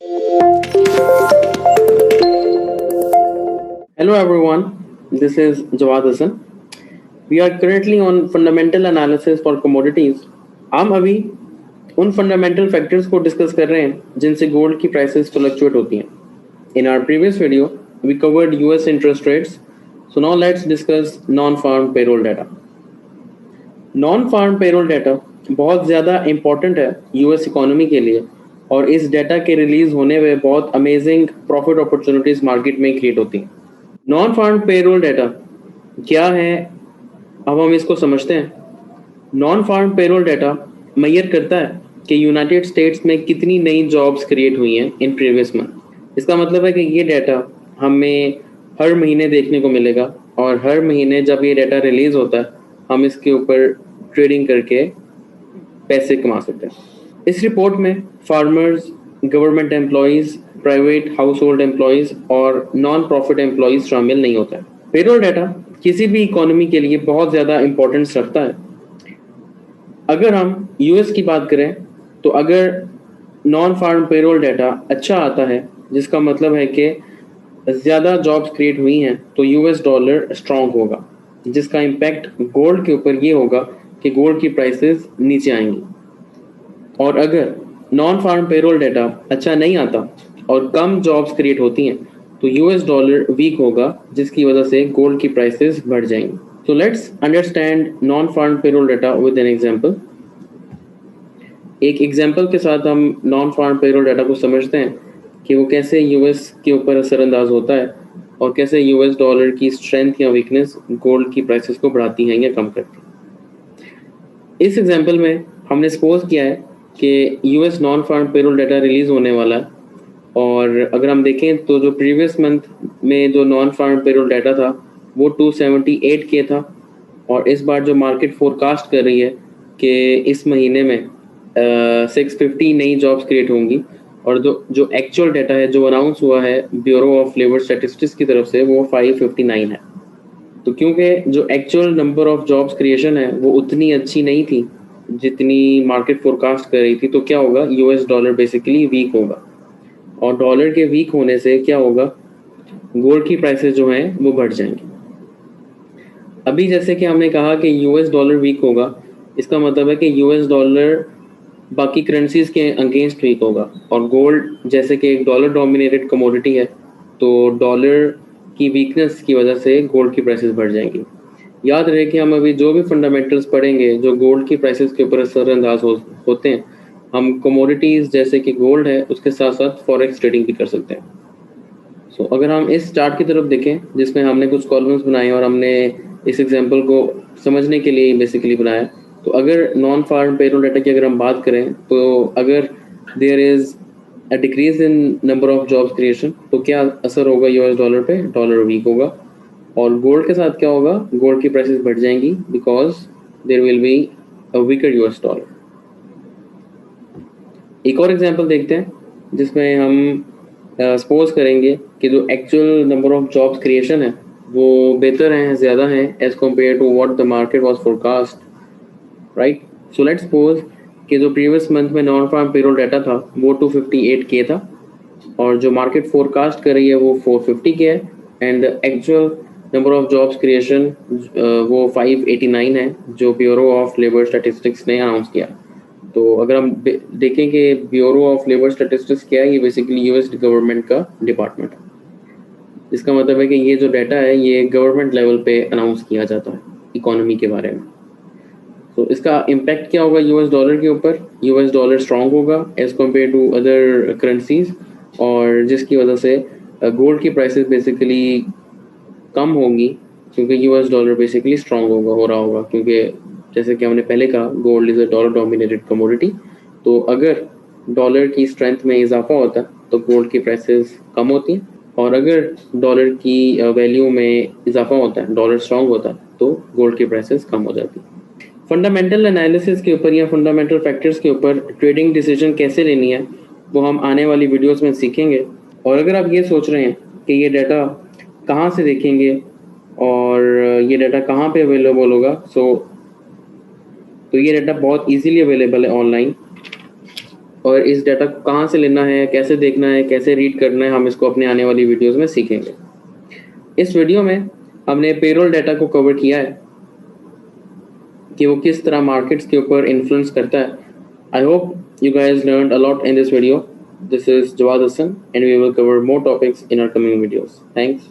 Hello everyone, this is Jawad Hassan. We are currently on fundamental analysis for commodities. हम अभी उन fundamental factors को discuss कर रहे हैं जिनसे gold की prices fluctuate होती हैं. In our previous video, we covered US interest rates. So now let's discuss non-farm payroll data. Non-farm payroll data बहुत ज़्यादा important है US इकोनॉमी के लिए और इस डेटा के रिलीज होने में बहुत अमेजिंग प्रॉफिट अपॉर्चुनिटीज मार्केट में क्रिएट होती हैं. नॉन फार्म पेरोल डेटा क्या है, अब हम इसको समझते हैं. Non farm payroll data measure करता है कि यूनाइटेड स्टेट्स में कितनी नई जॉब्स क्रिएट हुई हैं इन प्रीवियस मंथ. इसका मतलब है कि ये डेटा हमें हर महीने देखने को मिलेगा और हर महीने जब ये डेटा रिलीज होता है हम इसके ऊपर ट्रेडिंग करके पैसे कमा सकते हैं. इस रिपोर्ट में farmers, government employees, private house hold employees और नॉन प्रॉफिट एम्प्लॉयज़ शामिल नहीं होता है. पेरोल डाटा किसी भी इकोनॉमी के लिए बहुत ज़्यादा इंपॉर्टेंस रखता है. अगर हम यूएस की बात करें तो अगर नॉन फार्म पेरोल डाटा अच्छा आता है जिसका मतलब है कि ज़्यादा जॉब्स क्रिएट हुई हैं तो यूएस डॉलर स्ट्रॉन्ग होगा, जिसका इम्पैक्ट गोल्ड के ऊपर ये होगा कि गोल्ड की प्राइसेस नीचे आएंगी. और अगर नॉन फार्म पेरोल डेटा अच्छा नहीं आता और कम जॉब्स क्रिएट होती हैं तो यूएस डॉलर वीक होगा, जिसकी वजह से गोल्ड की प्राइसेस बढ़ जाएंगी. So let's understand non farm payroll data with an example. एक एग्जांपल के साथ हम नॉन फार्म पेरोल डेटा को समझते हैं कि वो कैसे यूएस के ऊपर असरअंदाज होता है और कैसे यूएस डॉलर की स्ट्रेंथ या वीकनेस गोल्ड की प्राइसेस को बढ़ाती हैं या कम करती हैं. इस एग्जांपल में हमने सपोज किया है कि US non farm payroll data release होने वाला है और अगर हम देखें तो जो प्रीवियस मंथ में जो नॉन फार्म पेरोल डाटा था वो 278 के था और इस बार जो मार्केट फोरकास्ट कर रही है कि इस महीने में 650 नई जॉब्स क्रिएट होंगी और जो एक्चुअल डाटा है जो अनाउंस हुआ है ब्यूरो ऑफ लेबर स्टैटिस्टिक्स की तरफ से वो 559 है. तो क्योंकि जो actual number of jobs creation है वो उतनी अच्छी नहीं थी जितनी मार्केट फोरकास्ट कर रही थी, तो क्या होगा, यूएस डॉलर बेसिकली वीक होगा और डॉलर के वीक होने से क्या होगा, गोल्ड की प्राइसेस जो हैं वो बढ़ जाएंगी. अभी जैसे कि हमने कहा कि यूएस डॉलर वीक होगा, इसका मतलब है कि यूएस डॉलर बाकी करेंसीज के अगेंस्ट वीक होगा और गोल्ड जैसे कि एक डॉलर डोमिनेटेड कमोडिटी है तो डॉलर की वीकनेस की वजह से गोल्ड की प्राइसेस बढ़ जाएंगी. याद रहे कि हम अभी जो भी फंडामेंटल्स पढ़ेंगे जो गोल्ड की प्राइसेस के ऊपर असरअंदाज होते हैं, हम कमोडिटीज़ जैसे कि गोल्ड है उसके साथ साथ फॉरेक्स ट्रेडिंग भी कर सकते हैं. सो अगर हम इस चार्ट की तरफ देखें जिसमें हमने कुछ कॉलम्स बनाए और हमने इस एग्जांपल को समझने के लिए बेसिकली बनाया, तो अगर नॉन फार्म पेरोल डाटा की अगर हम बात करें तो अगर there is a decrease in number of jobs creation तो क्या असर होगा यूएस डॉलर पे, डॉलर वीक होगा. और गोल्ड के साथ क्या होगा, गोल्ड की प्राइसेस बढ़ जाएंगी because there will be a weaker US dollar. एक और एग्जांपल देखते हैं जिसमें हम सपोज करेंगे कि जो actual number of jobs creation है वो बेहतर हैं, ज़्यादा हैं as compare to what the market was forecast, right. So let's suppose कि जो प्रीवियस मंथ में नॉन फार्म पेरोल डाटा था वो 258 के था और जो मार्केट फोरकास्ट कर रही है वो 450 के है and actual number of jobs creation वो 589 है जो ब्यूरो ऑफ लेबर स्टैटिस्टिक्स ने अनाउंस किया. तो अगर हम देखें कि ब्यूरो ऑफ लेबर स्टैटिस्टिक्स क्या है, ये बेसिकली यूएस गवर्नमेंट का डिपार्टमेंट है. इसका मतलब है कि ये जो डाटा है ये गवर्नमेंट लेवल पे अनाउंस किया जाता है इकोनॉमी के बारे में. तो इसका इम्पैक्ट क्या होगा यूएस डॉलर के ऊपर, यूएस डॉलर स्ट्रांग होगा as compare to other currencies और जिसकी वजह से गोल्ड की प्राइसेस बेसिकली कम होंगी क्योंकि यूएस डॉलर बेसिकली स्ट्रांग हो रहा होगा क्योंकि जैसे कि हमने पहले कहा gold is a dollar dominated commodity. तो अगर डॉलर की स्ट्रेंथ में इजाफा होता है तो गोल्ड की प्राइसेस कम होती हैं और अगर डॉलर की वैल्यू में इजाफा होता है, डॉलर स्ट्रांग होता है, तो गोल्ड की प्राइसेस कम हो जाती है. फंडामेंटल एनालिसिस के ऊपर या फंडामेंटल फैक्टर्स के ऊपर ट्रेडिंग डिसीजन कैसे लेनी है वो हम आने वाली वीडियोस में सीखेंगे. और अगर आप ये सोच रहे हैं कि ये डाटा कहाँ से देखेंगे और ये डाटा कहाँ पे अवेलेबल होगा, तो ये डाटा बहुत इजीली अवेलेबल है ऑनलाइन. और इस डाटा को कहाँ से लेना है, कैसे देखना है, कैसे रीड करना है, हम इसको अपने आने वाली वीडियोस में सीखेंगे। इस वीडियो में हमने पेरोल डाटा को कवर किया है कि वो किस तरह मार्केट्स के ऊपर इन्फ्लुएंस करता है। I hope you guys learned a lot in this video. This is Jawad Hassan and we will cover more topics in our coming videos. Thanks.